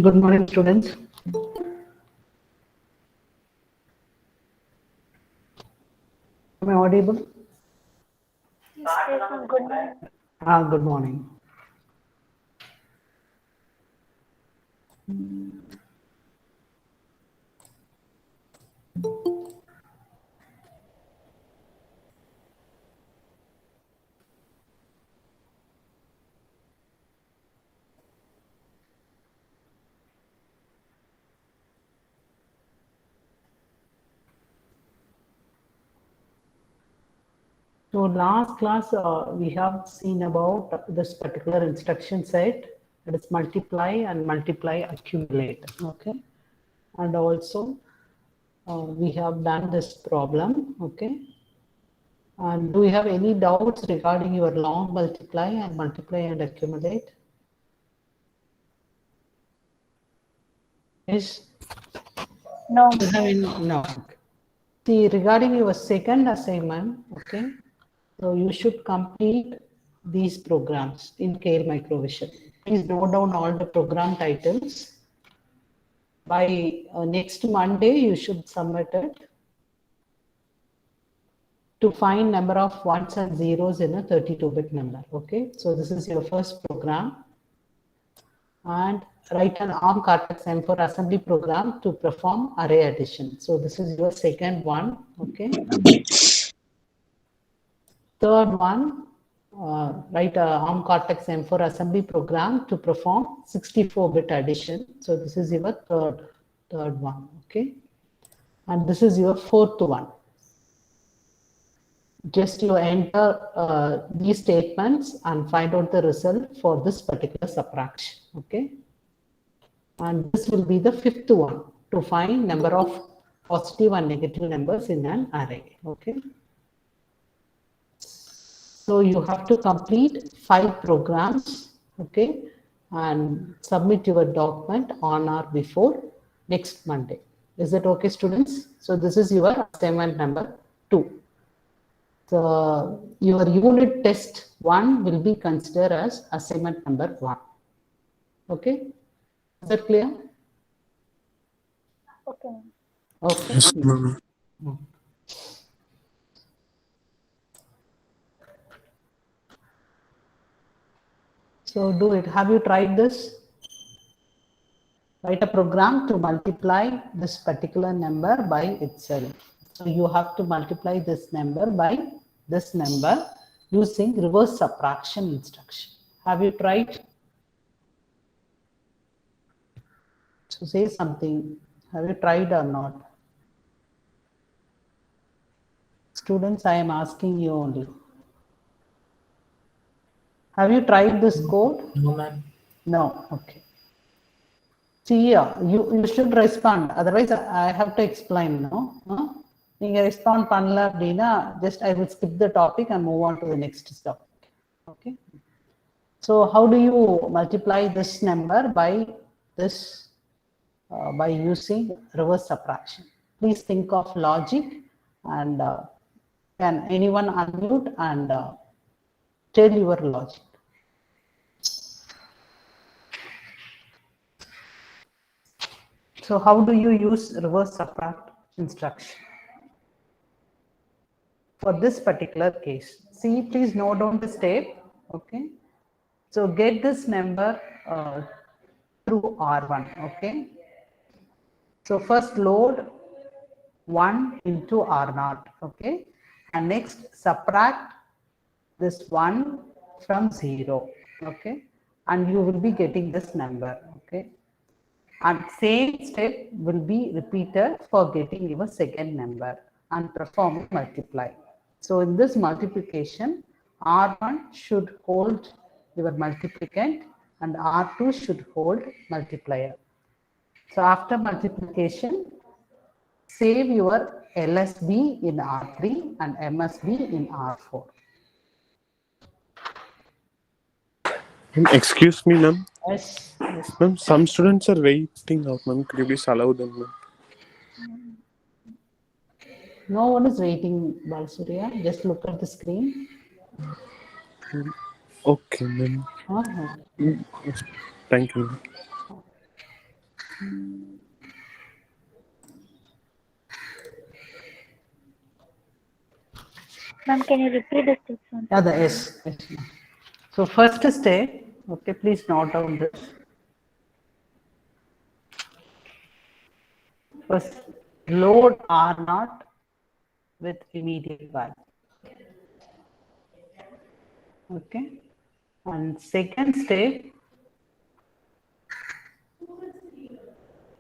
Good morning, students. Am I audible? Yes, sir. Good morning. Good morning. So last class we have seen about this particular instruction set, that is multiply and multiply accumulate. Okay, and also we have done this problem. Okay, and do you have any doubts regarding your long multiply and accumulate? Yes. No. You have any? No. See, regarding your second assignment, okay, so you should complete these programs in KL Microvision. Please note down all the program titles. By next Monday, you should submit it to find number of ones and zeros in a 32-bit number. Okay, so this is your first program. And write an ARM Cortex M4 assembly program to perform array addition. So this is your second one. Okay. Third one, write a ARM Cortex M4 assembly program to perform 64-bit addition. So this is your third one, okay? And this is your fourth one. Just you enter these statements and find out the result for this particular subtraction, okay? And this will be the fifth one, to find number of positive and negative numbers in an array, okay? So you have to complete 5 programs, okay, and submit your document on or before next Monday. Is that okay, students? So this is your assignment number 2. So your unit test 1 will be considered as assignment number 1. Okay, is that clear? Okay. Okay. Yes, ma'am. So do it. Have you tried this? Write a program to multiply this particular number by itself. So you have to multiply this number by this number using reverse subtraction instruction. Have you tried? So say something. Have you tried or not? Students, I am asking you only. Have you tried this code? No, ma'am. No. Okay. See, yeah, you should respond. Otherwise, I have to explain. No, நீங்க respond பண்ணல அப்படின்னா just I will skip the topic and move on to the next topic. Okay. So how do you multiply this number by this by using reverse subtraction? Please think of logic and can anyone unmute and tell your logic? So how do you use reverse subtract instruction for this particular case? See, please note down the step. Okay. So get this number through R1. Okay. So first load 1 into R0. Okay. And next subtract this 1 from 0. Okay. And you will be getting this number. Okay. And same step will be repeated for getting your second number and perform multiply. So in this multiplication, R1 should hold your multiplicand and R2 should hold multiplier. So after multiplication, save your LSB in R3 and MSB in R4. Excuse me, ma'am. Yes. Yes. Ma'am, some students are waiting out, ma'am. Could you please allow them, ma'am? No one is waiting, Balsurya. Just look at the screen. Okay, ma'am. Uh-huh. Thank you. Ma'am, can you repeat the steps once Yeah, the again? S. Yes, ma'am. So first step, okay, please note down this. First, load R0 with immediate value. Okay. And second step,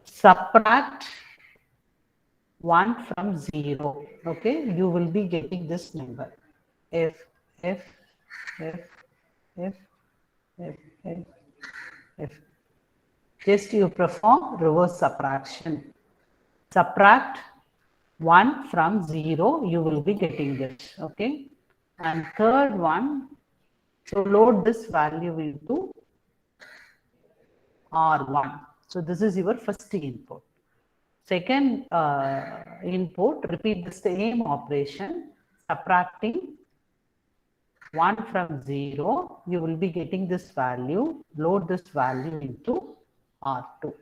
subtract 1 from 0. Okay. You will be getting this number. F, F, F, F, F, F, F. Just you perform reverse subtraction. Subtract 1 from 0, you will be getting this. Okay. And third one, so load this value into R1. So this is your first input. Second input, repeat the same operation, subtracting 1 from 0, you will be getting this value, load this value into R2.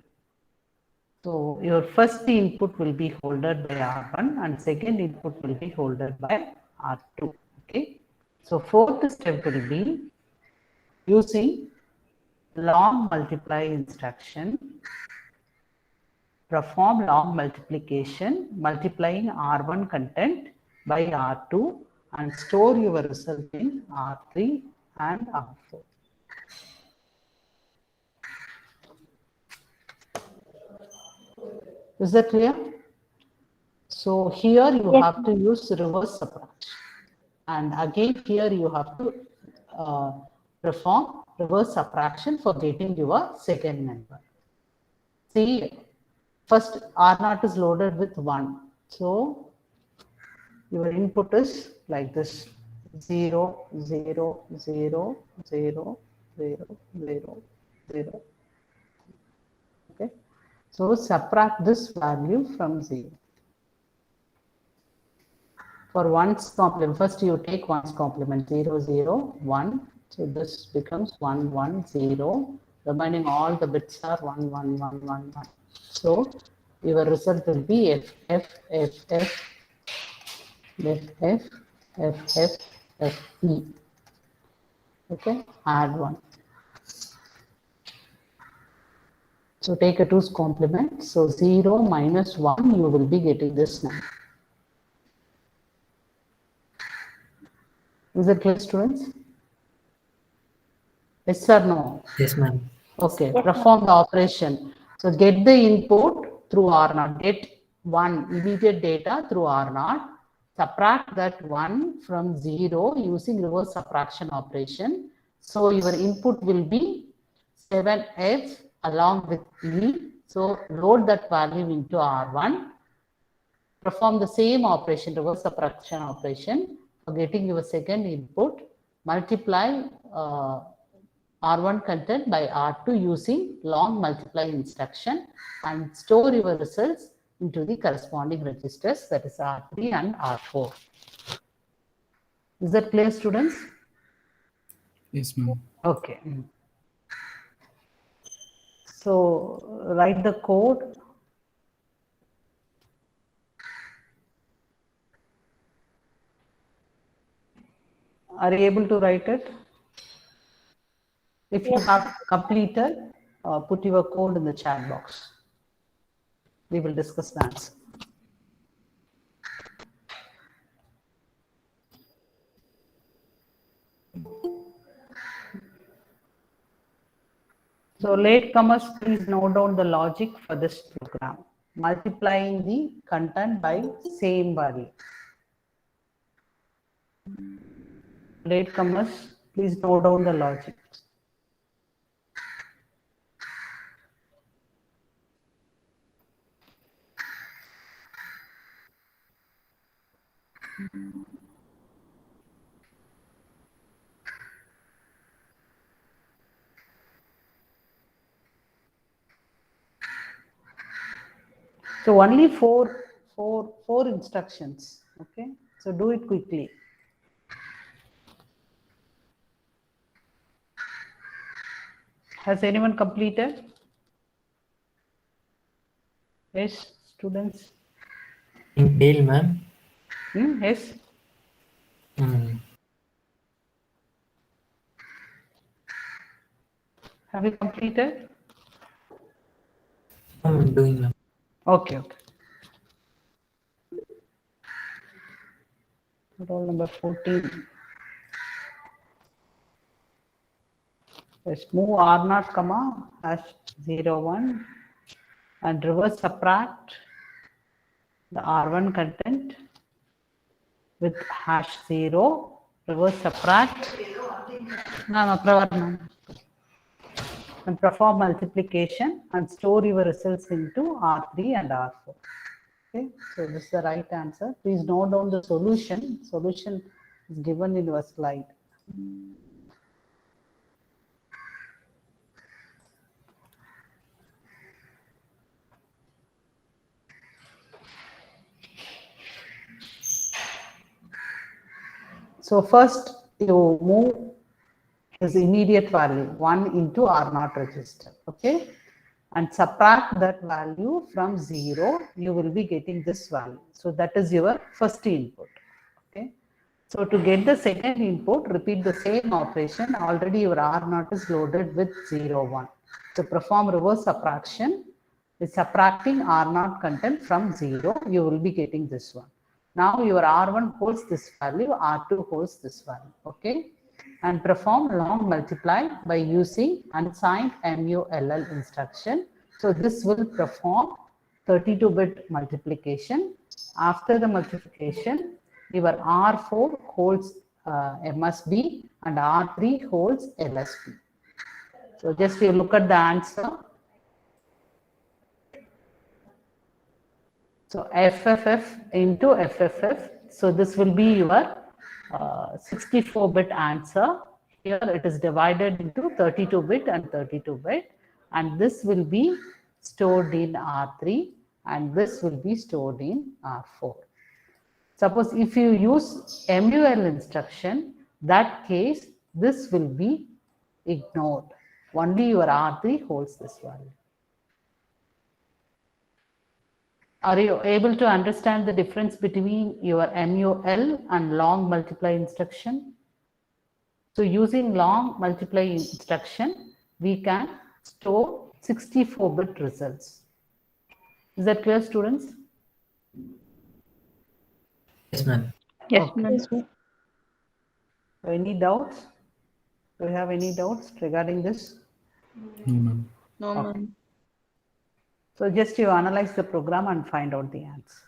So your first input will be holded by R1 and second input will be holded by R2. Okay. So fourth step will be using long multiply instruction. Perform long multiplication, multiplying R1 content by R2 and store your result in R3 and R4. Is that clear? So here you Yes, have to use reverse subtraction. And again here you have to perform reverse subtraction for getting your second number. See, first R0 is loaded with 1. So your input is like this 0, 0, 0, 0, 0, 0, 0. Okay. So subtract this value from 0. For 1's complement, first you take 1's complement 0, 0, 1. So this becomes 1, 1, 0. Remaining all the bits are 1, 1, 1, 1, 1. So your result will be F, F, F, F, F, F, F, F, F, E. Okay, add 1. So take a 2's complement. So 0 minus 1, you will be getting this number. Is it clear, students? Yes or no? Yes, ma'am. Okay, Yes, perform the operation. So get the input through R0. Get 1 immediate data through R0. Subtract that 1 from 0 using reverse subtraction operation. So your input will be 7F along with E. So load that value into R1. Perform the same operation, reverse subtraction operation, for getting your second input. Multiply R1 content by R2 using long multiply instruction and store your results into the corresponding registers, that is R3 and R4. Is that clear, students? Yes, ma'am. Okay. So write the code. Are you able to write it? If you have completed, put your code in the chat box. We will discuss the answer. So latecomers, please note down the logic for this program. Multiplying the content by same value. Latecomers, please note down the logic. So only four instructions. Okay. So do it quickly. Has anyone completed? Yes, students. In tail, ma'am. Yes. Hmm. Have you completed? I'm doing, ma'am. Okay, okay. Roll number 14. Let's move R naught comma hash 01 and reverse subtract the R1 content with hash 0. Reverse subtract. And perform multiplication and store your results into R3 and R4. Okay, so this is the right answer. Please note down the solution. Solution is given in your slide. So first you move this immediate value 1 into R0 register. Okay, and subtract that value from 0, you will be getting this value. So that is your first input. Okay. So to get the second input, repeat the same operation. Already your R0 is loaded with 0, 1. To perform reverse subtraction, with subtracting R0 content from 0, you will be getting this one. Now your R1 holds this value, R2 holds this value. Okay. And perform long multiply by using unsigned MULL instruction. So this will perform 32-bit multiplication. After the multiplication, your R4 holds MSB and R3 holds LSB. So just you look at the answer. So FFF into FFF. So this will be your 64-bit answer. Here it is divided into 32-bit and 32-bit. And this will be stored in R3 and this will be stored in R4. Suppose if you use MUL instruction, that case, this will be ignored. Only your R3 holds this value. Are you able to understand the difference between your MUL and long multiply instruction? So using long multiply instruction, we can store 64-bit results. Is that clear, students? Yes, ma'am. Yes, Okay. ma'am. Any doubts? Do you have any doubts regarding this? No, ma'am. No, ma'am. So just you analyze the program and find out the answer.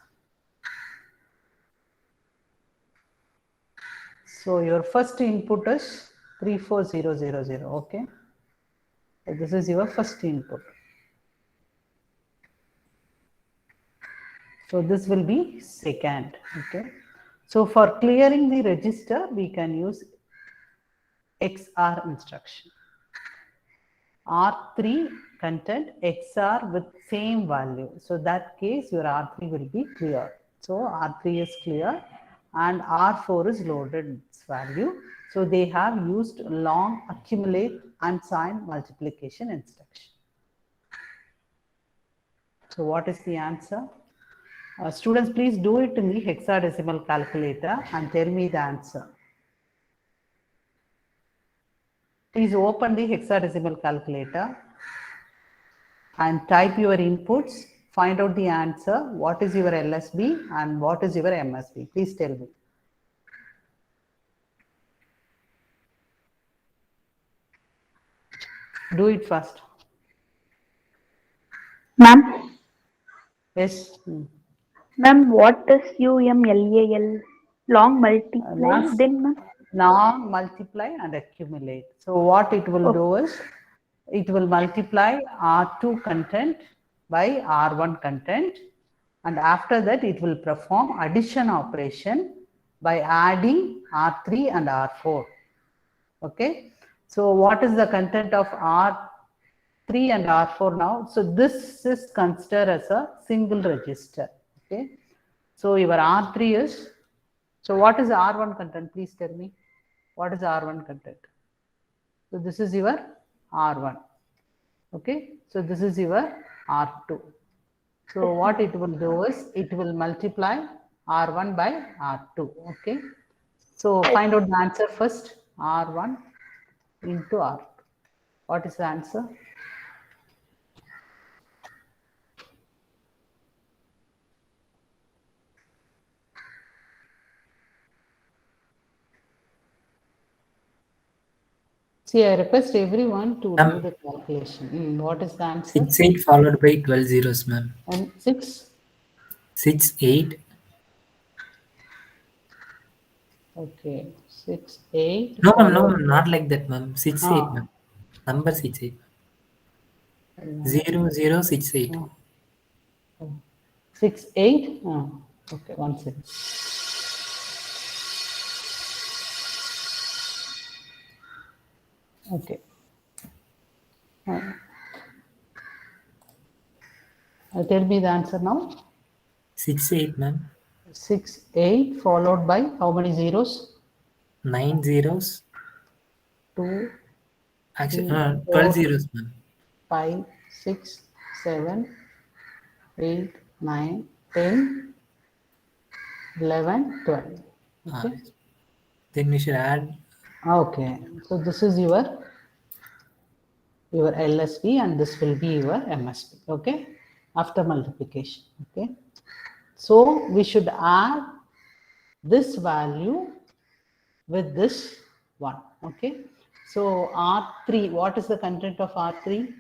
So your first input is 34000. Okay. So this is your first input. So this will be second. Okay. So for clearing the register, we can use XR instruction. R3 content XR with same value. So that case your R3 will be clear. So R3 is clear and R4 is loaded its value. So they have used long accumulate unsigned multiplication instruction. So what is the answer? Students, please do it in the hexadecimal calculator and tell me the answer. Please open the hexadecimal calculator and type your inputs, find out the answer, what is your LSB and what is your MSB. Please tell me. Do it first. Ma'am, Yes. ma'am, what is UMLAL? Long multiply, Last. then ma'am? Now multiply and accumulate. So what it will do is, it will multiply R2 content by R1 content, and after that it will perform addition operation by adding R3 and R4. Okay. So what is the content of R3 and R4 now? So this is considered as a single register. Okay. So your R3 is, so what is R1 content? Please tell me. What is R1 content? So this is your R1. Okay. So this is your R2. So what it will do is it will multiply R1 by R2. Okay. So find out the answer first. R1 into R2. What is the answer? See, I request everyone to do the calculation. What is the answer? 6, 8 followed by 12 zeros, ma'am. And 6? 6, 8. Okay, 6, 8. No, ma'am, no, followed ma'am, not like that, ma'am. 6, 8, Ah. ma'am. Number 6, 8. 0, 0, 6, 8. 6, 8. Okay, 1 second. Okay. Tell me the answer now. 6, 8, ma'am. 6, 8 followed by how many zeros? 9 zeros. 2, Actually, 3, 12 4, zeros, ma'am. 5, 6, 7, 8, 9, 10, 11, 12. Okay. Then we should add. Okay. So this is your LSB and this will be your MSB. Okay. After multiplication. Okay. So we should add this value with this one. Okay. So R3, what is the content of R3?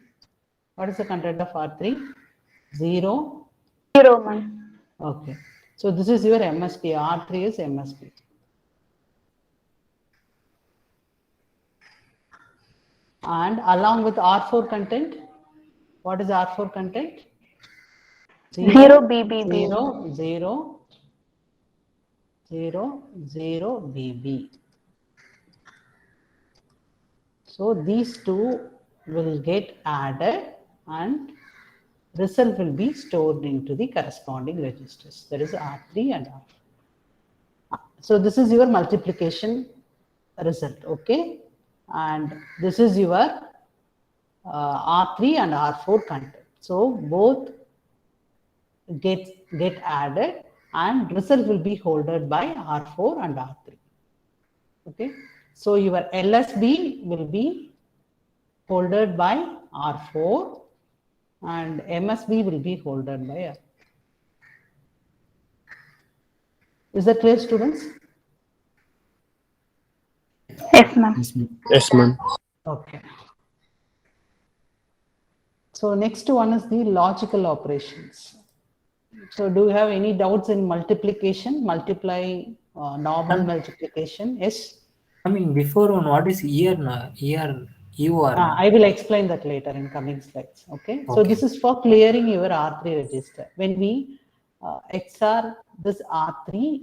What is the content of R3? 0. 0, ma'am. Okay. So this is your MSB. R3 is MSB. And along with R4 content, what is R4 content? 0 BBB. 0, 0, 0, 0 BB. So these two will get added and result will be stored into the corresponding registers. That is R3 and R4. So this is your multiplication result. Okay. And this is your R3 and R4 content. So both get added and result will be holded by R4 and R3. Okay. So your LSB will be holded by R4 and MSB will be holded by R. Is that clear, students? Yes, ma'am. Yes, ma'am. Yes, ma'am. Okay. So next one is the logical operations. So do you have any doubts in multiplication, normal multiplication? Yes. I mean, before one, what is year? UR. I will explain that later in coming slides. Okay. So this is for clearing your R3 register. When we XR this R3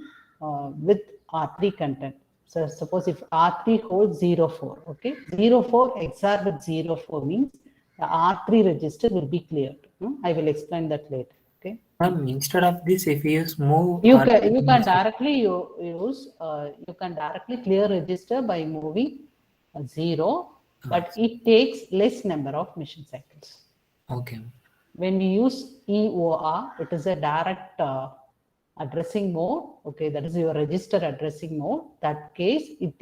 with R3 content. So suppose if R3 holds 04, okay, 04 XR with 04 means the R3 register will be cleared. I will explain that later. Okay. Instead of this, if you use move, You can directly clear register by moving 0, but it takes less number of mission cycles. Okay. When we use EOR, it is a direct addressing mode. Okay, that is your register addressing mode. That case, it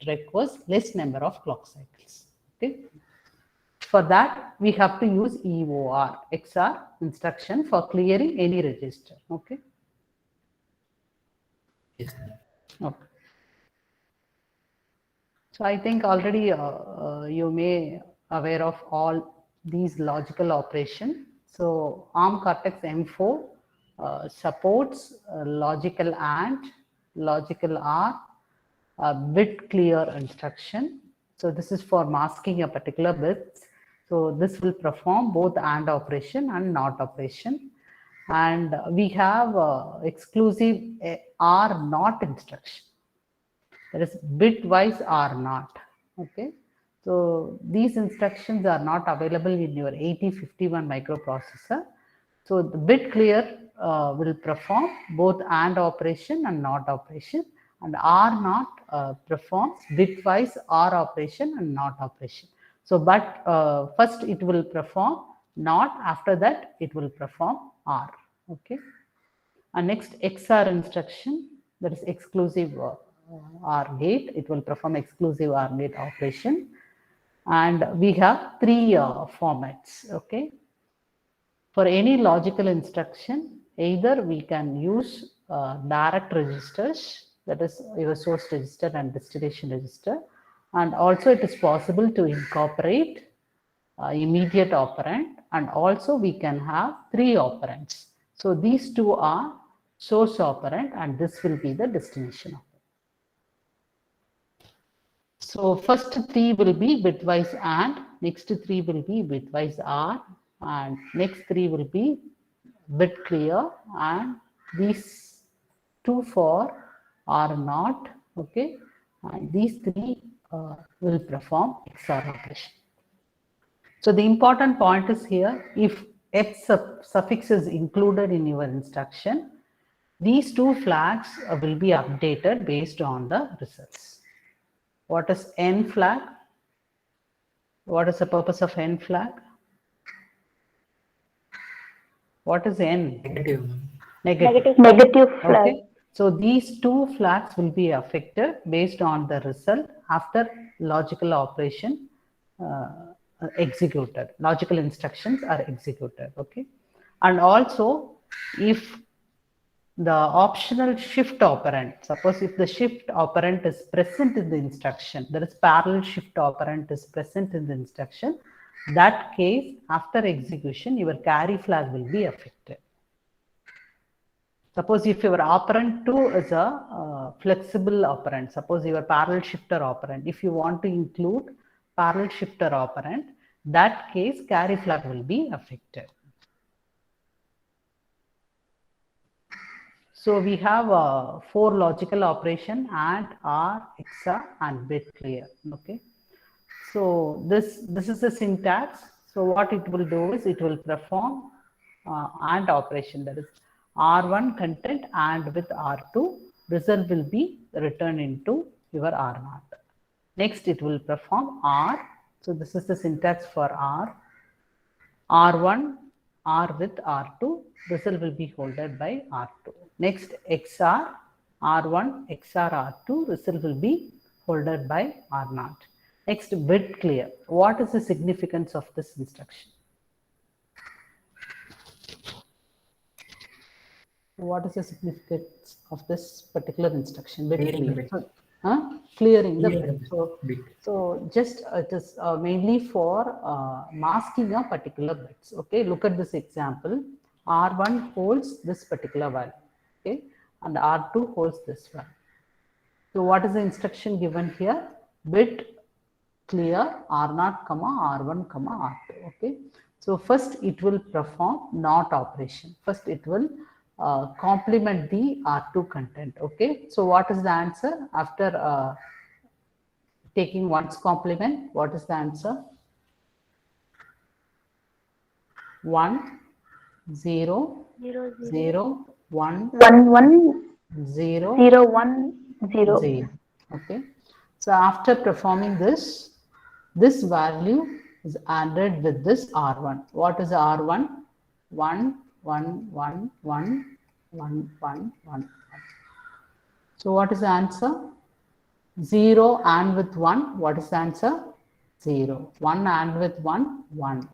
requires less number of clock cycles. Okay. For that, we have to use EOR, XR instruction for clearing any register. Okay. Yes. Okay. So I think already you may aware of all these logical operation. So ARM Cortex M4 supports logical AND, logical OR, bit clear instruction. So this is for masking a particular bit. So this will perform both AND operation and NOT operation. And we have exclusive R NOT instruction. That is bitwise R NOT. Okay. So these instructions are not available in your 8051 microprocessor. So the bit clear will perform both AND operation and NOT operation, and R NOT performs bitwise OR operation and NOT operation. So, but first it will perform not, after that it will perform OR. Okay. And next XOR instruction, that is exclusive OR gate. It will perform exclusive OR gate operation. And we have three formats. Okay. For any logical instruction, either we can use direct registers, that is your source register and destination register, and also it is possible to incorporate immediate operand, and also we can have three operands. So these two are source operand and this will be the destination operand. So first three will be bitwise AND, next three will be bitwise OR, and next three will be bit clear, and these two for OR not. Okay, and these three will perform XOR operation. So the important point is here, if X suffix is included in your instruction, these two flags will be updated based on the results. What is N flag? What is the purpose of N flag? What is N? Negative. Negative flag. Okay. So these two flags will be affected based on the result after logical operation executed. Logical instructions are executed. Okay. And also, if the optional shift operand, suppose if the shift operand is present in the instruction, there is parallel shift operand is present in the instruction, that case after execution your carry flag will be affected. Suppose if your operand 2 is a flexible operand, suppose your parallel shifter operand, if you want to include parallel shifter operand, that case carry flag will be affected. So we have 4 logical operation AND, OR, XOR and bit clear. Okay. So this is the syntax. So what it will do is it will perform AND operation, that is R1 content AND with R2. Result will be returned into your R0. Next it will perform OR. So this is the syntax for OR. R1 OR with R2. Result will be holded by R2. Next XOR, R1 XOR R2, result will be holded by R0. Next bit clear. What is the significance of this instruction? What is the significance of this particular instruction? Bit clear. Clearing the bit. So just it is mainly for masking a particular bits. Okay, look at this example. R1 holds this particular value. Okay, and R2 holds this one. So what is the instruction given here? Bit clear R0, R1, R2. Okay. So first it will perform NOT operation. First it will complement the R2 content. Okay. So what is the answer after taking one's complement? What is the answer? 1 0 0 1 1 0 0 1 0. Okay. So after performing this value is added with this R1. What is R1? 1 1 1 1 1 1 1. So what is the answer? 0 and with 1. What is the answer? 0. 1 and with 1 1.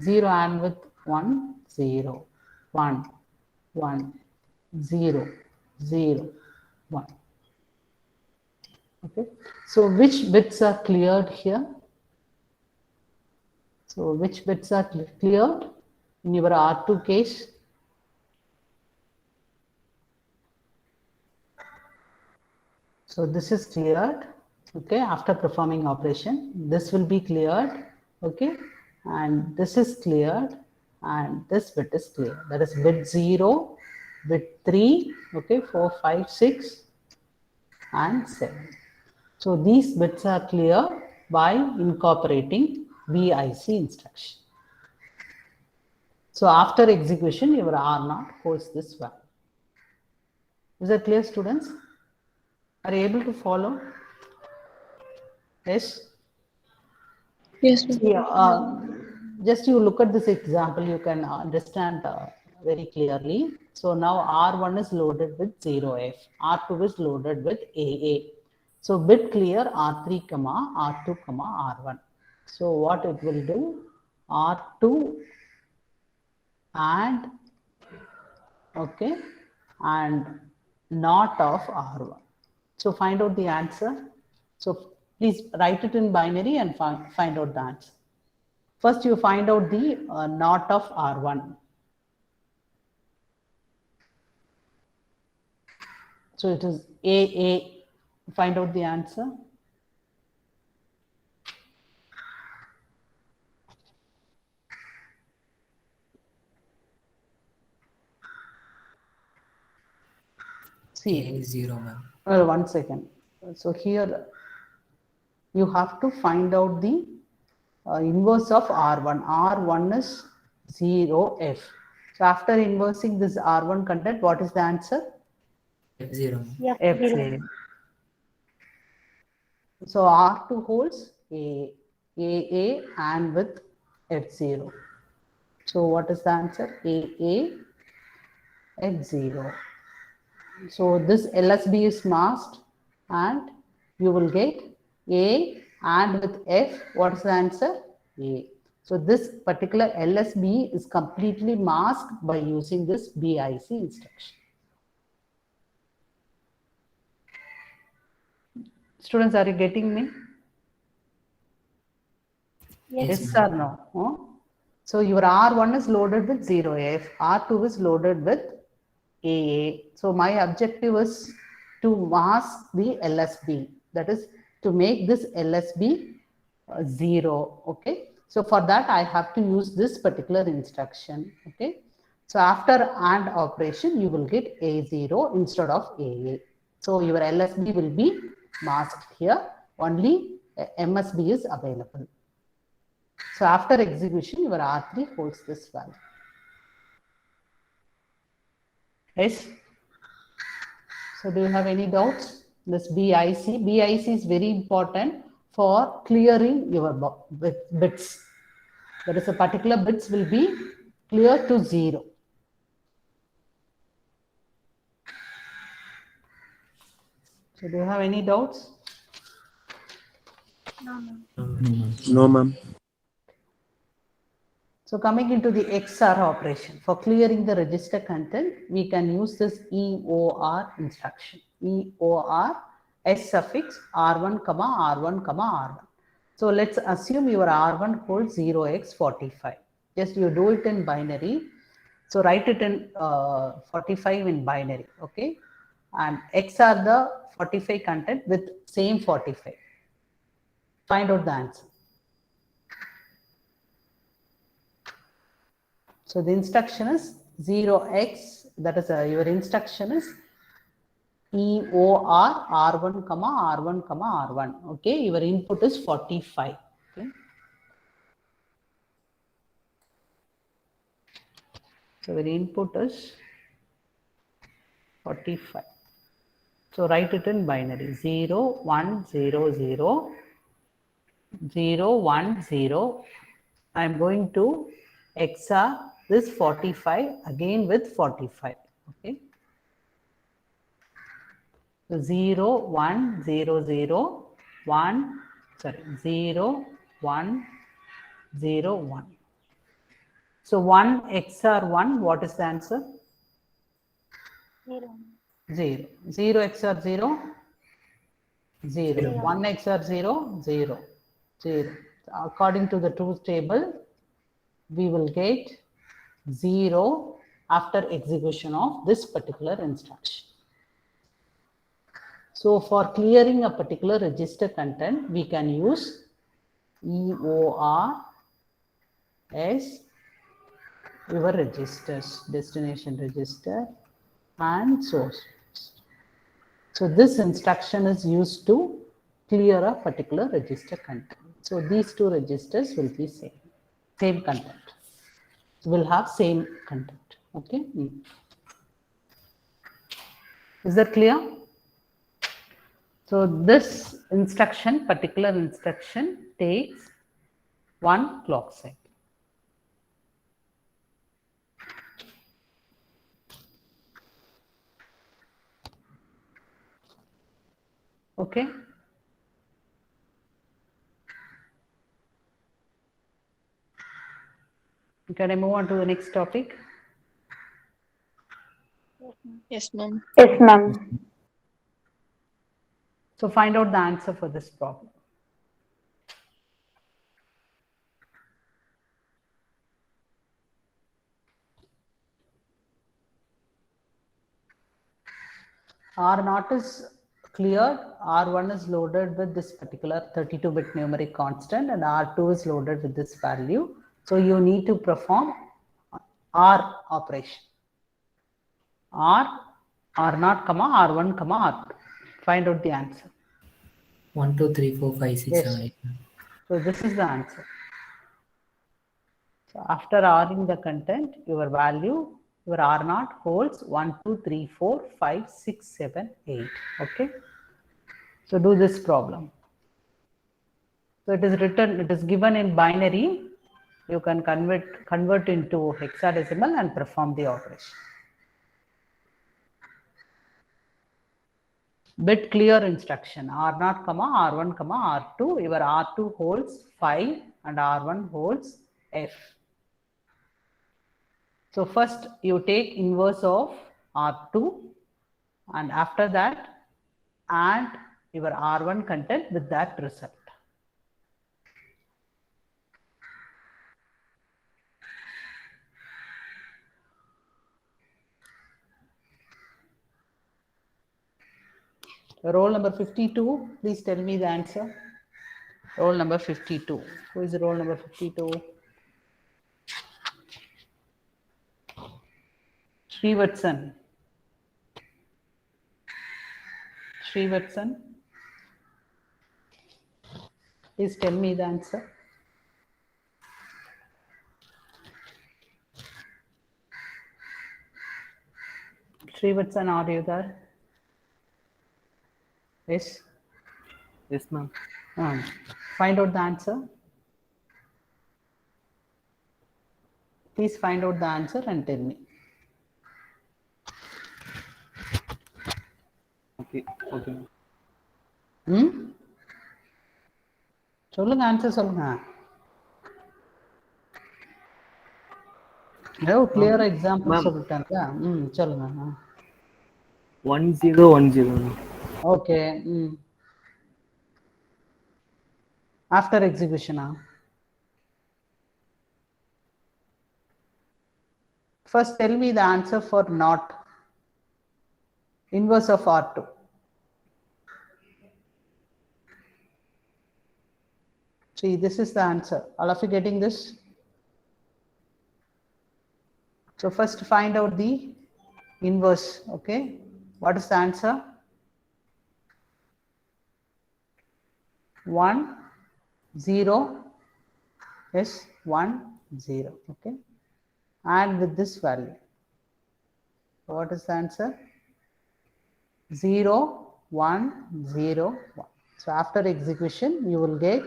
0 and with 1 0. 1 1 0 0 1. Okay. So which bits are cleared here? So which bits are cleared in your R2 case? So this is cleared. Okay, after performing operation, this will be cleared. Okay, and this is cleared, and this bit is cleared. That is bit 0, bit 3, okay, 4, 5, 6, and 7. So these bits are clear by incorporating BIC instruction. So after execution, your R0 holds this value. Is that clear, students? Are you able to follow? Yes? Yes, ma'am. Yeah. just you look at this example, you can understand very clearly. So now R1 is loaded with 0F, R2 is loaded with AA. So bit clear R3, R2, R1. So what it will do, R2 and, okay, and not of R1. So find out the answer. So please write it in binary and find out the answer. First, you find out the not of R1. So it is AA. Find out the answer. See, A0, ma'am. 1 second. So here you have to find out the inverse of R1. R1 is 0F. So after inversing this R1 content, what is the answer? F0. F0. F0. So R2 holds AA and with F0. So what is the answer? AA, F0. So this LSB is masked and you will get A and with F, what is the answer? A. So this particular LSB is completely masked by using this BIC instruction. Students, are you getting me? Yes. Yes or no? Huh? So your R1 is loaded with 0F, R2 is loaded with AA. So my objective is to mask the LSB. That is to make this LSB 0. Okay. So for that I have to use this particular instruction. Okay. So after AND operation, you will get A0 instead of AA. So your LSB will be masked here. Only MSB is available. So after execution, your R3 holds this value. Yes. So do you have any doubts? This BIC. BIC is very important for clearing your bits. There is a particular bits will be clear to 0. So do you have any doubts? No, ma'am. No, ma'am. No, ma'am. So coming into the XOR operation, for clearing the register content, we can use this EOR instruction. EOR S suffix R1, R1, R1. So let's assume your R1 holds 0x45. Just you do it in binary. So write it in 45 in binary, okay? And XOR the 45 content with same 45. Find out the answer. So the instruction is 0x, that is your instruction is EOR R1, R1, R1. Okay, your input is 45. Okay. So your input is 45. So write it in binary 0, 1, 0, 0, 0, 1, 0. I am going to XOR this 45 again with 45. Okay. So 0, 1, 0, 0, 1, sorry, 0, 1, 0, 1. So 1 XOR 1, what is the answer? 0. 0. 0 XOR 0, 0. Zero. 1 XOR 0, 0. 0. According to the truth table, we will get 0 after execution of this particular instruction. So for clearing a particular register content, we can use EOR as your registers, destination register and source. So this instruction is used to clear a particular register content. So these two registers will be same content. Will have same content. Okay. Is that clear? So this instruction, particular instruction, takes 1 clock cycle. Okay. Can I move on to the next topic? Yes, ma'am. Yes, ma'am. So find out the answer for this problem. R0 is cleared, R1 is loaded with this particular 32-bit numeric constant, and R2 is loaded with this value. So you need to perform R operation. R0, R1, R2. Find out the answer. 1, 2, 3, 4, 5, 6, Yes. 7, 8. So this is the answer. So after R-ing the content, your value, your R0 holds 1, 2, 3, 4, 5, 6, 7, 8. Okay. So do this problem. So it is written, it is given in binary. You can convert into hexadecimal and perform the operation. Bit clear instruction, R0, R1, R2. Your R2 holds 5 and R1 holds F. So first you take inverse of R2, and after that add your R1 content with that result. Roll number 52, please tell me the answer. Roll number 52. Who is roll number 52? Srivatsan. Srivatsan. Please tell me the answer. Srivatsan, are you there? Yes. Yes, ma'am. Find out the answer. Please find out the answer and tell me. Okay. Okay. சொல்லுங்க answer சொல்லுங்க. ஏதோ clear example சொல்லிட்டாங்க. சொல்லுங்க. 1010. Okay. After execution. First tell me the answer for not. Inverse of R2. See, this is the answer. All of you getting this? So first find out the inverse. Okay. What is the answer? 1, 0. Yes, 1, 0. Okay. And with this value. What is the answer? 0, 1, 0, 1. So after execution, you will get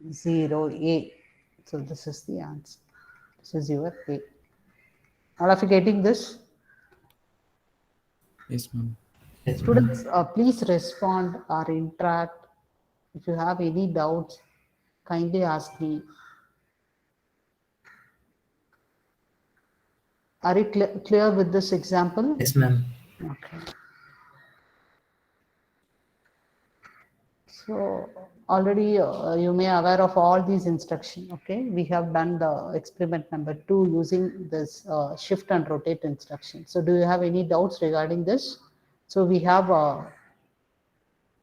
0A. So this is the answer. This is your A. All of you getting this? Yes, ma'am. Yes, Students, please respond or interact. If you have any doubts, kindly ask me. Are you clear with this example? Yes, ma'am. Okay. So already you may aware of all these instructions. Okay, we have done the experiment number 2 using this shift and rotate instruction. So do you have any doubts regarding this? So we have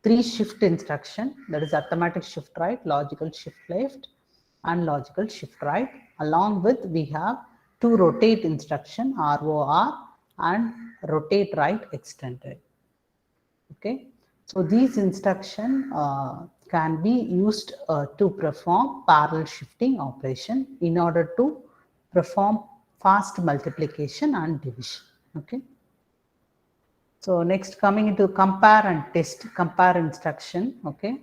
3 shift instruction, that is arithmetic shift right, logical shift left, and logical shift right. Along with we have 2 rotate instruction, ROR and rotate right extended. Okay. So these instructions can be used to perform parallel shifting operation in order to perform fast multiplication and division. Okay. So next coming into compare and test, compare instruction. Okay.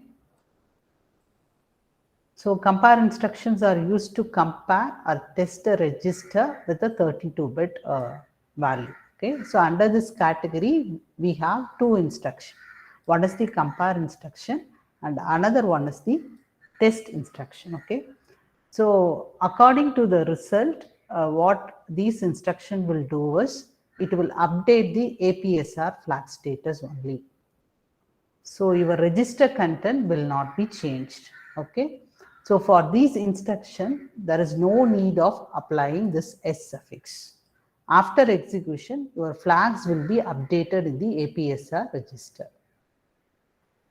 So compare instructions are used to compare or test a register with a 32-bit value. Okay, so under this category, we have two instructions. One is the compare instruction and another one is the test instruction. Okay, so according to the result, what these instruction will do is it will update the APSR flag status only. So your register content will not be changed. Okay, so for these instruction, there is no need of applying this S suffix. After execution, your flags will be updated in the APSR register.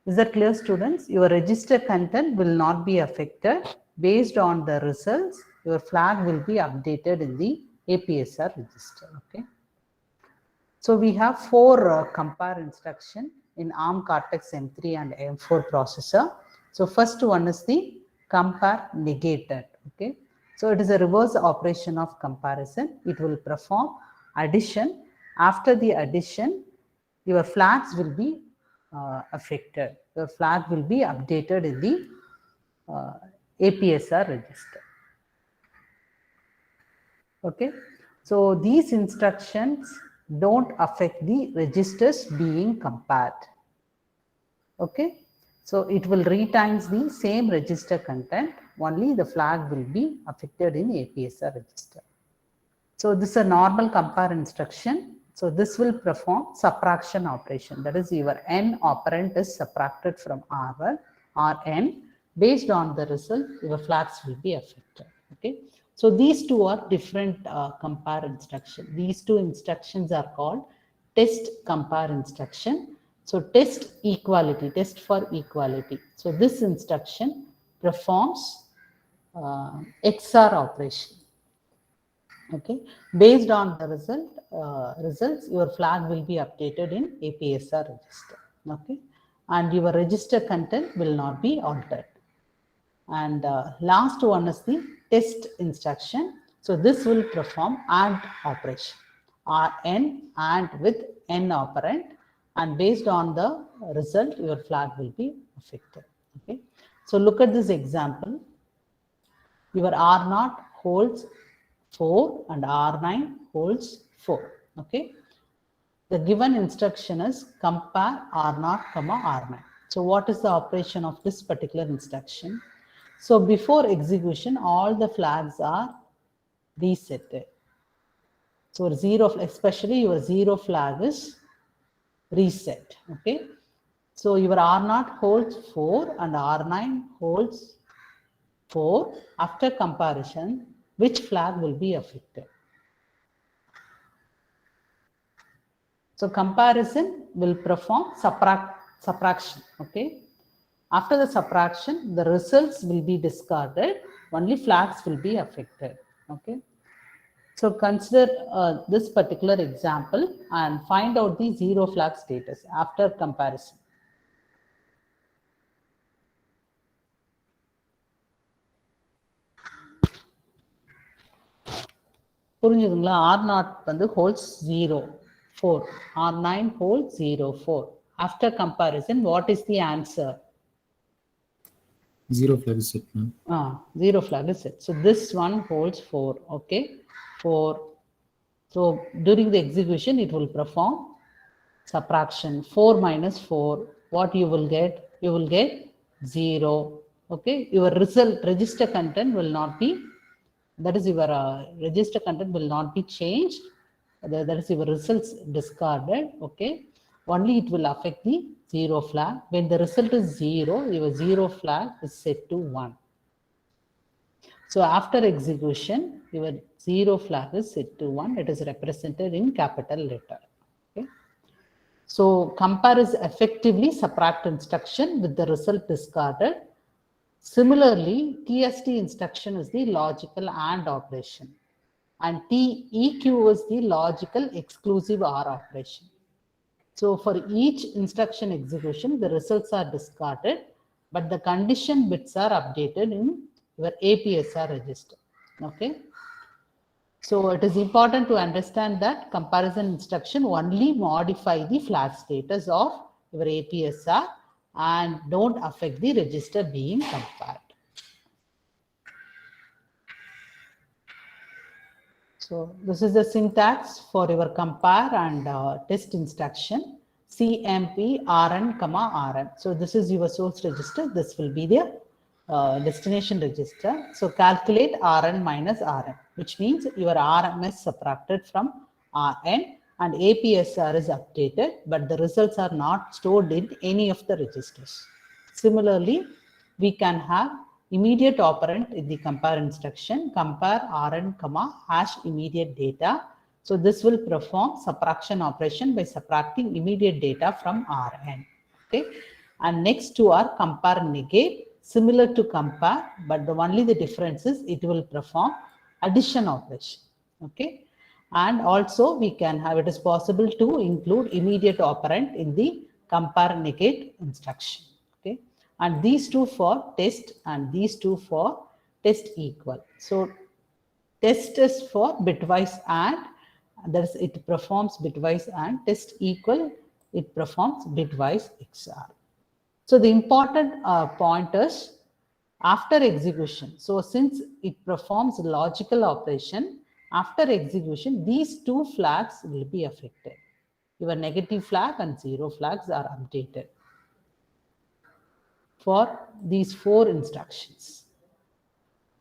Is that clear, students? Your register content will not be affected. Based on the results, your flag will be updated in the APSR register. Okay. So we have four compare instruction in ARM Cortex M3 and M4 processor. So first one is the compare negated. Okay. So it is a reverse operation of comparison. It will perform addition. After the addition, your flags will be affected. Your flag will be updated in the APSR register. Okay. So these instructions don't affect the registers being compared. Okay. So it will retains the same register content, only the flag will be affected in APSR register. So this is a normal compare instruction. So this will perform subtraction operation. That is, your n operand is subtracted from R1 or n. Based on the result, your flags will be affected. Okay. So these two are different compare instruction. These two instructions are called test compare instruction. So test equality, test for equality. So this instruction performs XOR operation. Okay, based on the results, your flag will be updated in APSR register. Okay, and your register content will not be altered. And last one is the test instruction. So this will perform AND operation, Rn and with n operand, and based on the result, your flag will be affected. Okay, so look at this example. Your R0 holds 4 and R9 holds 4. Okay, the given instruction is compare R0, R9. So what is the operation of this particular instruction? So before execution, all the flags are resetted. So zero, especially your 0 flag is reset. Okay, so your R0 holds 4 and R9 holds 4. After comparison, which flag will be affected? So comparison will perform subtraction. Okay, after the subtraction, the results will be discarded, only flags will be affected. Okay, so consider this particular example and find out the 0 flag status after comparison. புரிஞ்சுதுங்களா? R0 வந்து holds 0, 4. R9 holds 0, 4. After comparison, what is the answer? 0 flag is set, ma'am. 0 flag is set. So this one holds 4. Okay, 4. So during the execution, it will perform subtraction. 4 minus 4. What you will get? You will get 0. Okay, your result register content will not be. That is, your register content will not be changed. That is, your results discarded. Okay, only it will affect the 0 flag. When the result is 0, your 0 flag is set to 1. So after execution, your 0 flag is set to 1. It is represented in capital letter. Okay, so compare is effectively subtract instruction with the result discarded. Similarly, TST instruction is the logical AND operation, and TEQ is the logical exclusive OR operation. So for each instruction execution, the results are discarded, but the condition bits are updated in your APSR register. Okay, so it is important to understand that comparison instruction only modify the flag status of your APSR and don't affect the register being compared. So this is the syntax for your compare and test instruction. CMP RN, RN. So this is your source register. This will be the destination register. So calculate RN minus RN, which means your RM is subtracted from RN and APSR is updated, but the results are not stored in any of the registers. Similarly, we can have immediate operand in the compare instruction, compare RN, hash immediate data. So this will perform subtraction operation by subtracting immediate data from RN. Okay, and next to our compare negate, similar to compare, but only the difference is it will perform addition operation. Okay, and also we can have, it is possible to include immediate operand in the compare negate instruction. Okay, and these two for test and these two for test equal. So test is for bitwise and, that is it performs bitwise and, test equal it performs bitwise XOR. So the important point is after execution. So since it performs logical operation, after execution, these two flags will be affected. Your negative flag and zero flags are updated for these four instructions.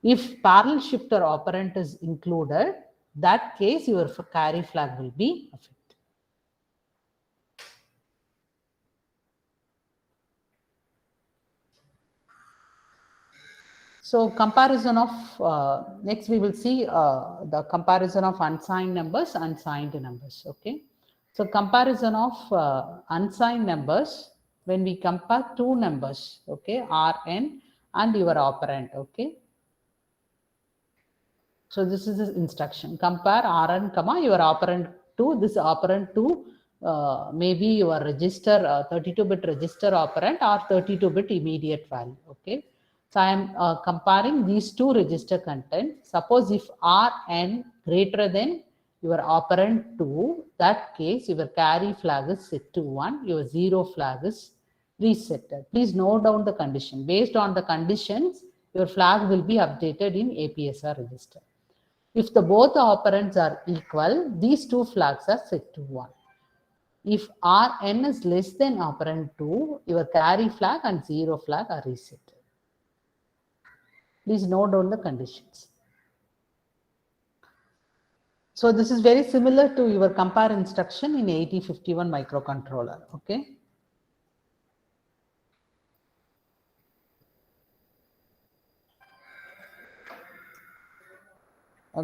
If parallel shifter operand is included, that case your carry flag will be affected. So comparison of, next we will see the comparison of unsigned numbers and signed numbers. Okay. So comparison of unsigned numbers, when we compare two numbers, okay, Rn and your operand. Okay. So this is the instruction, compare Rn, your operand to this operand to maybe your register 32-bit register operand or 32-bit immediate value. Okay. So I am comparing these two register content. Suppose if Rn greater than your operand 2, that case your carry flag is set to 1, your zero flag is resetted. Please note down the condition. Based on the conditions, your flag will be updated in APSR register. If the both operands are equal, these two flags are set to 1. If Rn is less than operand 2, your carry flag and zero flag are reset. Please note down the conditions. So this is very similar to your compare instruction in 8051 microcontroller. Okay.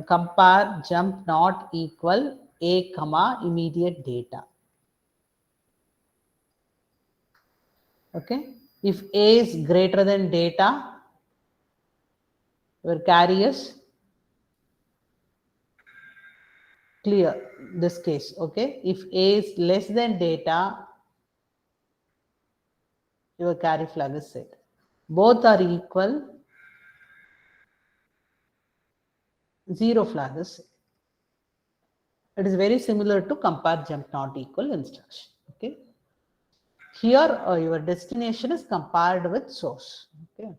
Compare jump not equal a comma immediate data. Okay. If a is greater than data, your carry is clear this case. Okay. If a is less than data, your carry flag is set. Both are equal, zero flag is set. It is very similar to compare jump not equal instruction. Okay. Here your destination is compared with source. Okay.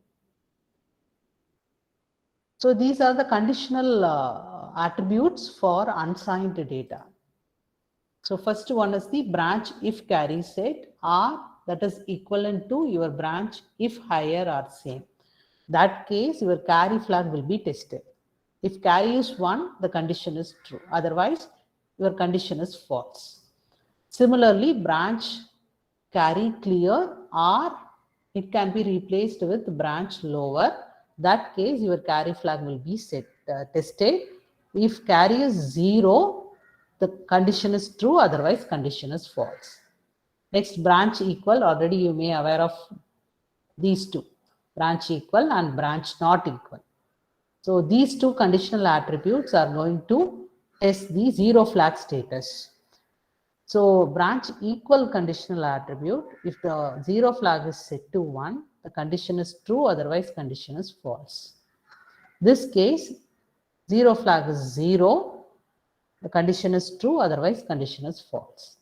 So these are the conditional attributes for unsigned data. So first one is the branch if carry set, or that is equivalent to your branch if higher or same. That case your carry flag will be tested. If carry is 1, the condition is true. Otherwise, your condition is false. Similarly, branch carry clear, or it can be replaced with branch lower. That case, your carry flag will be set tested. If carry is 0, the condition is true. Otherwise, condition is false. Next, branch equal. Already you may aware of these two, branch equal and branch not equal. So these two conditional attributes are going to test the zero flag status. So branch equal conditional attribute, if the zero flag is set to 1, the condition is true, otherwise condition is false. This case, zero flag is 0, the condition is true, otherwise condition is false.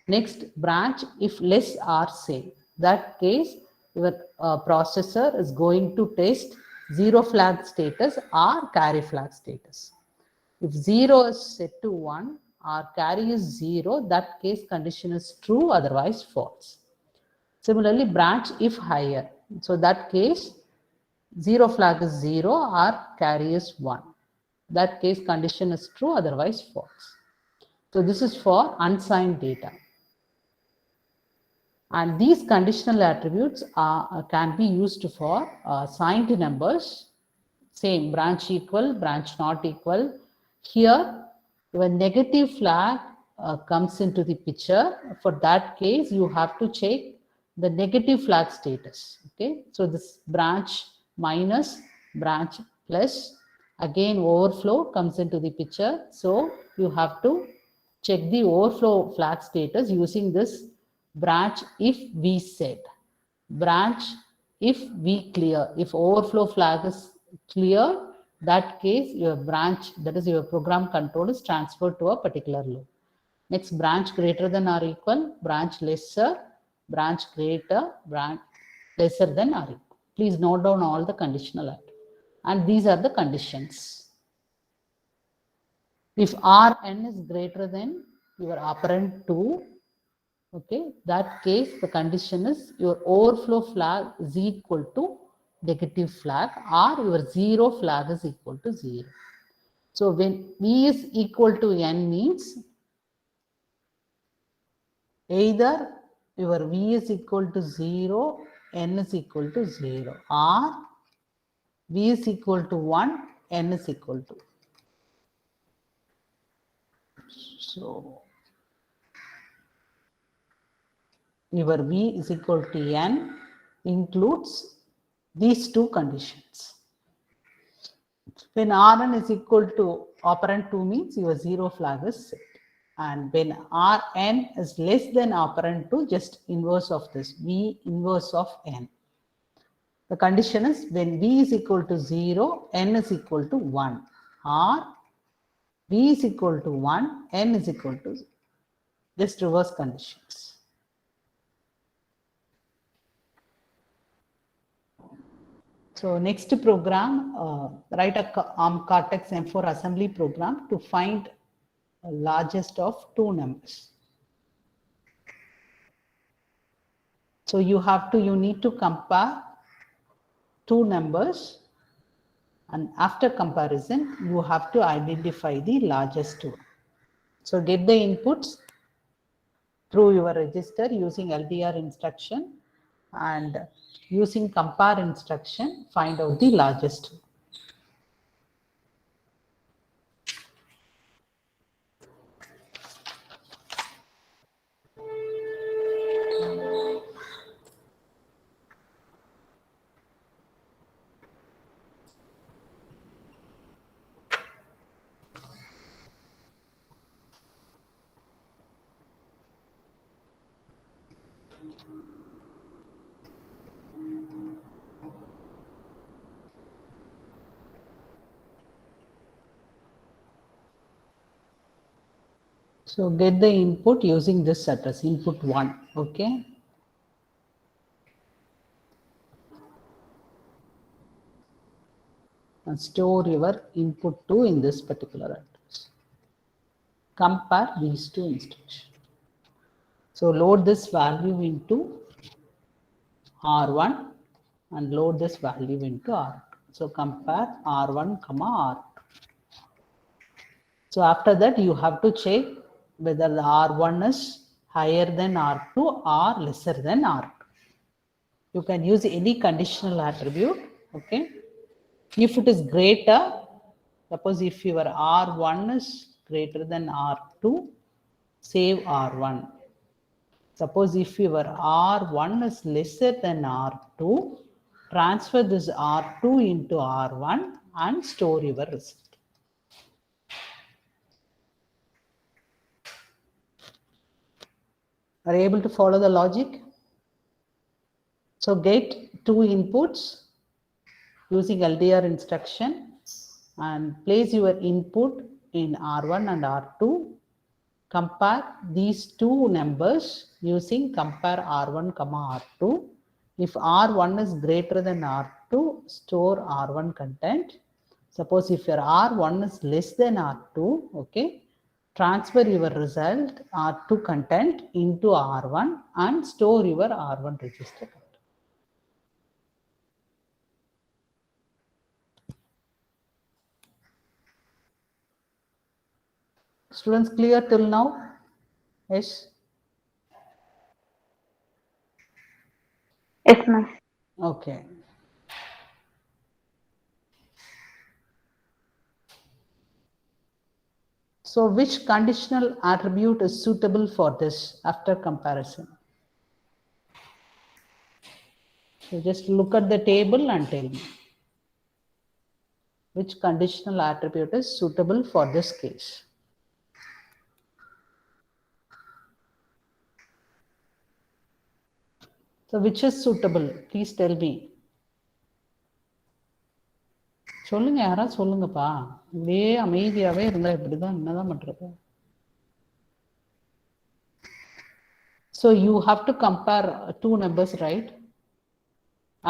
Next, branch if less or same. That case, your processor is going to test zero flag status or carry flag status. If 0 is set to 1 or carry is 0, that case condition is true, otherwise false. Similarly, branch if higher. So that case, 0 flag is 0 or carry is 1. That case condition is true, otherwise false. So this is for unsigned data. And these conditional attributes can be used for signed numbers. Same, branch equal, branch not equal. Here, when negative flag comes into the picture, for that case, you have to check the negative flag status. Okay, so this branch minus, branch plus, again overflow comes into the picture. So you have to check the overflow flag status using this branch if we set. Branch if we clear. If overflow flag is clear, that case your branch, that is your program control, is transferred to a particular loop. Next, branch greater than or equal, branch lesser, branch greater, branch lesser than or equal. Please note down all the conditional attributes. And these are the conditions. If Rn is greater than your operand 2, okay, that case the condition is your overflow flag is equal to negative flag or your 0 flag is equal to 0. So when V is equal to N means either your V is equal to 0, N is equal to 0, or V is equal to 1, N is equal to. So your V is equal to N includes these two conditions. When Rn is equal to operand 2 means your 0 flag is set. And when Rn is less than operand 2, just inverse of this, V inverse of N. The condition is when V is equal to 0, N is equal to 1, or V is equal to 1, N is equal to 0. Just reverse conditions. So next program, write a ARM Cortex M4 assembly program to find largest of two numbers. So you need to compare two numbers, and after comparison, you have to identify the largest one. So get the inputs through your register using LDR instruction, and using compare instruction, find out the largest. So get the input using this address, input 1, okay? And store your input 2 in this particular address. Compare these two instructions. So load this value into R1 and load this value into R2. So compare R1, R2. So after that, you have to check whether the R1 is higher than R2 or lesser than R2. You can use any conditional attribute, okay? If it is greater, suppose if your R1 is greater than R2, save R1. Suppose if your R1 is lesser than R2, transfer this R2 into R1 and store your result. Are you able to follow the logic? So get two inputs using LDR instruction and place your input in R1 and R2. Compare these two numbers using compare R1, R2. If R1 is greater than R2, store R1 content. Suppose if your R1 is less than R2, okay, transfer your result R2 content into R1 and store your R1 register content. Students, clear till now? Yes? Yes, ma'am. Okay. So which conditional attribute is suitable for this after comparison? So just look at the table and tell me. Which conditional attribute is suitable for this case? So which is suitable? Please tell me. சொல்லுங்க யாராவது சொல்லுங்கப்பா. இதே அமைதியாவே இருந்தா இப்படிதான் என்னதான் பண்றது? So you have to compare two numbers, right?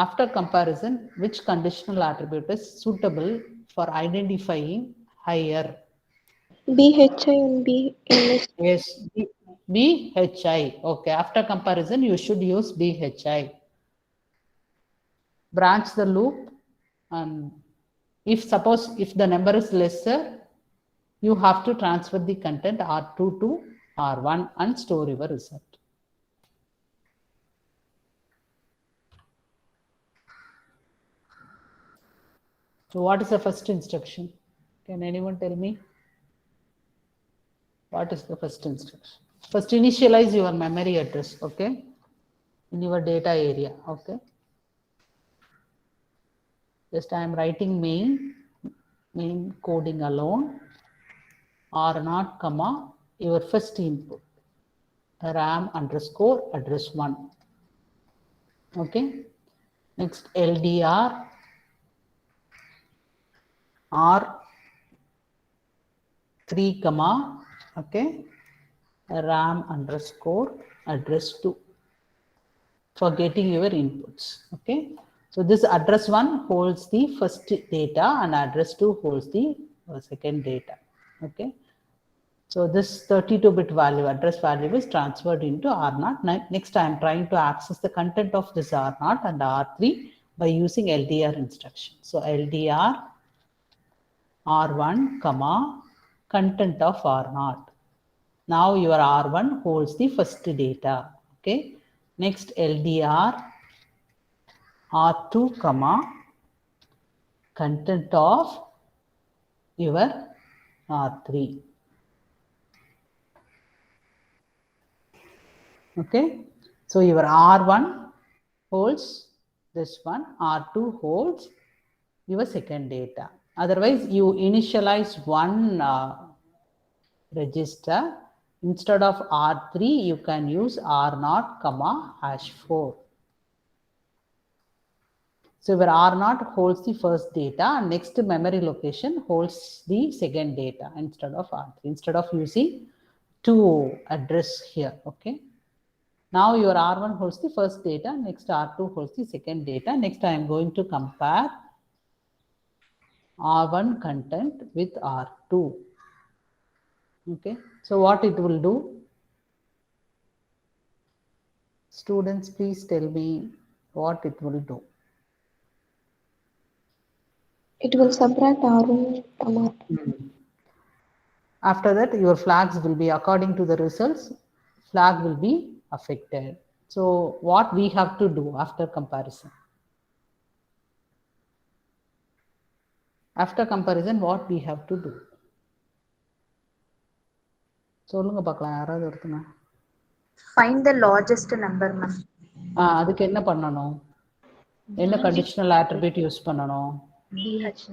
After comparison, which conditional attribute is suitable for identifying higher? BHI and BLS. Yes, BHI. Okay, after comparison, you should use BHI. Branch the loop, and if the number is lesser, you have to transfer the content R2 to R1 and store your result. So what is the first instruction? Can anyone tell me? What is the first instruction? First, initialize your memory address, okay, in your data area, okay. Just I am writing main coding alone, R0, comma, your first input, RAM underscore address 1, okay. Next, LDR, R3, comma, okay, RAM underscore address 2 for getting your inputs, okay. So this address 1 holds the first data and address 2 holds the second data, okay. So this 32-bit value, address value is transferred into R0. Next, I am trying to access the content of this R0 and R3 by using LDR instruction. So LDR R1, comma, content of R0. Now your R1 holds the first data, okay. Next, LDR R2, comma, content of your R3. Okay, so your R1 holds this one, R2 holds your second data. Otherwise, you initialize one register. Instead of R3, you can use R0, comma, #4. So your R0 holds the first data and next memory location holds the second data instead of R3, instead of using two address here, okay. Now your R1 holds the first data, next R2 holds the second data. Next I am going to compare R1 content with R2. Okay, so what it will do? Students, please tell me what it will do. It will subtract R1 from R2. After that, your flags will be according to the results, flag will be affected. So what we have to do after comparison? After comparison, what we have to do? சொல்லுங்க பார்க்கலாம் யாராவது ஒருத்தங்க. Find the largest number, ma'am. அதுக்கு என்ன பண்ணணும்? என்ன conditional attribute use பண்ணணும்?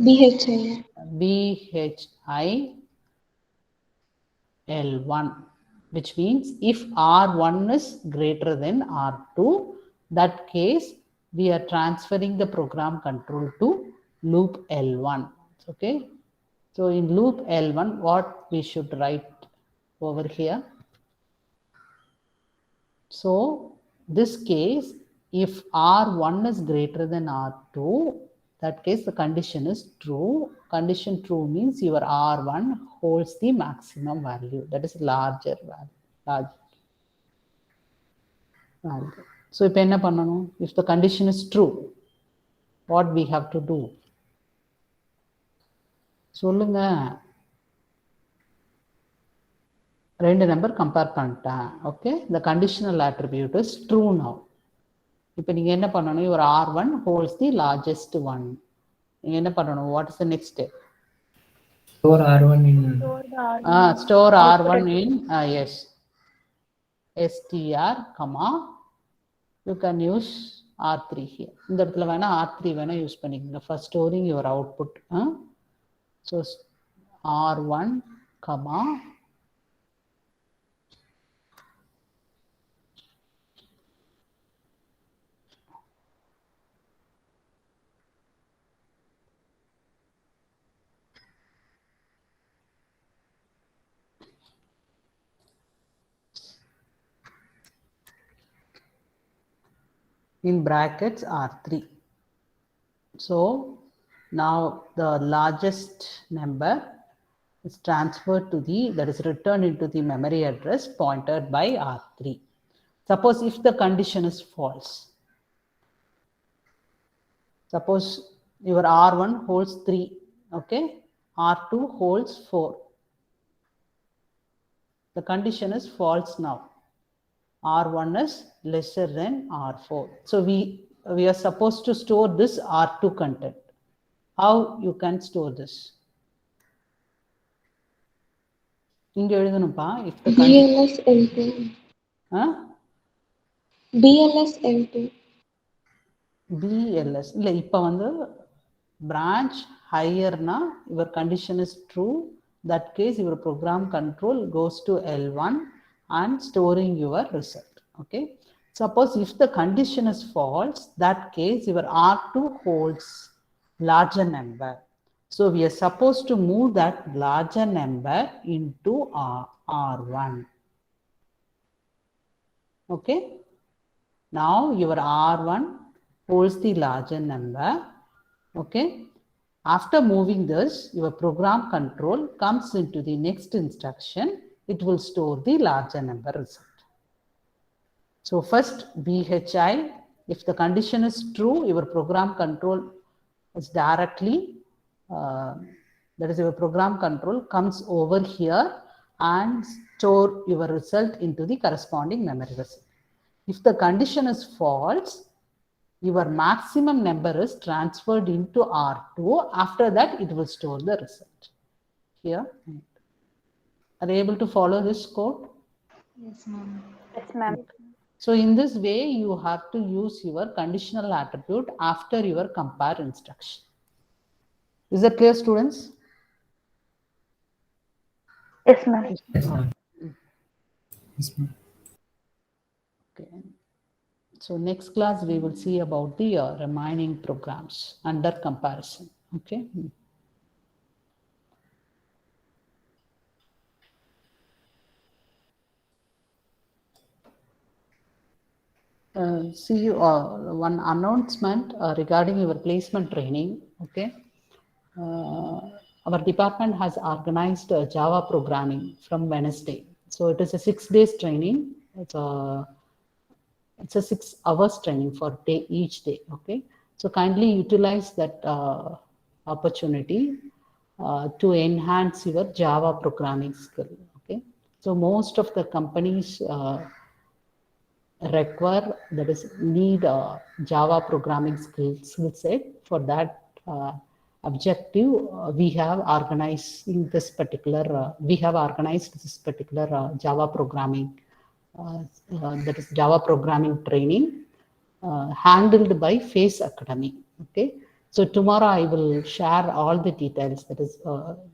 BHI. BHI L1, which means if R1 is greater than R2, that case we are transferring the program control to loop L1. Okay, so in loop L1, what we should write over here? So this case, if R1 is greater than R2, That case, the condition is true. Condition true means your R1 holds the maximum value. That is larger value. Large value. So, if the condition is true, what we have to do? சொல்லுங்க. ரெண்டு number compare பண்ணிட்டேன். Okay, the conditional attribute is true now. இப்போ நீங்க என்ன பண்ணணும்? your R1 holds the largest one. நீங்க என்ன பண்ணணும்? What is the next step? Store R1 in. Store R1 in yes, str, comma, you can use R3 here. இந்த இடத்துல வேணா R3 வேணா யூஸ் பண்ணிக்கங்க for storing your output. So R1, comma, in brackets R3. So now the largest number is transferred to that is returned into the memory address pointed by R3. Suppose if the condition is false, suppose your R1 holds 3, okay, R2 holds 4. The condition is false now. R1 is lesser than R4. So we are supposed to store this R2 content. How you can store this? இங்க எழுதணும்பா. if the BLS L2. BLS L2. BLS இல்ல, இப்ப branch higher na your condition is true. That case your program control goes to L1 and storing your result. Okay, suppose if the condition is false, that case your R2 holds larger number. So we are supposed to move that larger number into R1. Okay, now your R1 holds the larger number. Okay, after moving this, your program control comes into the next instruction. It will store the larger number result. So first BHI, if the condition is true, your program control is directly, that is your program control comes over here and store your result into the corresponding memory result. If the condition is false, your maximum number is transferred into R2. After that, it will store the result. Here. Are you able to follow this code? Yes, ma'am. Yes, ma'am. So in this way, you have to use your conditional attribute after your compare instruction. Is that clear, students? Yes, ma'am. Yes, ma'am. Yes, ma'am. Okay. So next class, we will see about the remaining programs under comparison. Okay. See one announcement regarding your placement training. Okay, our department has organized Java programming from Wednesday. So it is a 6 days training. It's a 6 hours training for each day. Okay, so kindly utilize that opportunity to enhance your Java programming skill. Okay, so most of the companies require, that is need Java programming skill set. For that objective, we have organized this particular Java programming, that is Java programming training handled by Face Academy. Okay, so tomorrow I will share all the details, that is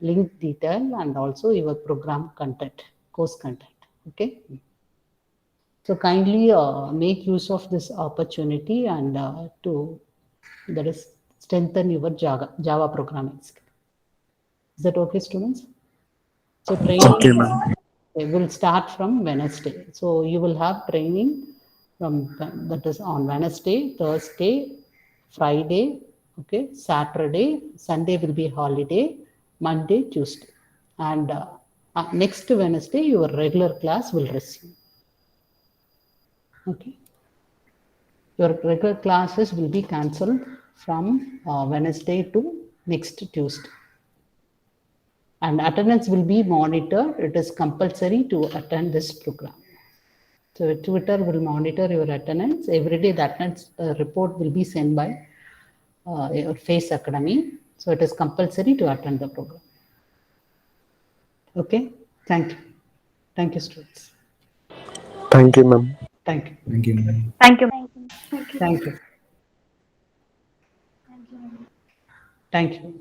link detail and also your program content, course content. Okay. So kindly make use of this opportunity and to, that is, strengthen your Java programming skill. Is that okay, students? So training Okay, ma'am. will start from Wednesday. So you will have training from, that is on Wednesday, Thursday, Friday, Okay, Saturday, Sunday will be holiday, Monday, Tuesday, and next Wednesday your regular class will resume. Okay, your regular classes will be cancelled from Wednesday to next Tuesday, and attendance will be monitored. It is compulsory to attend this program. So Twitter will monitor your attendance. Every day the attendance report will be sent by your FACE Academy. So it is compulsory to attend the program. Okay, thank you. Thank you, students. Thank you, ma'am. Thank you. Thank you, ma'am. Thank you. Thank you. Thank you.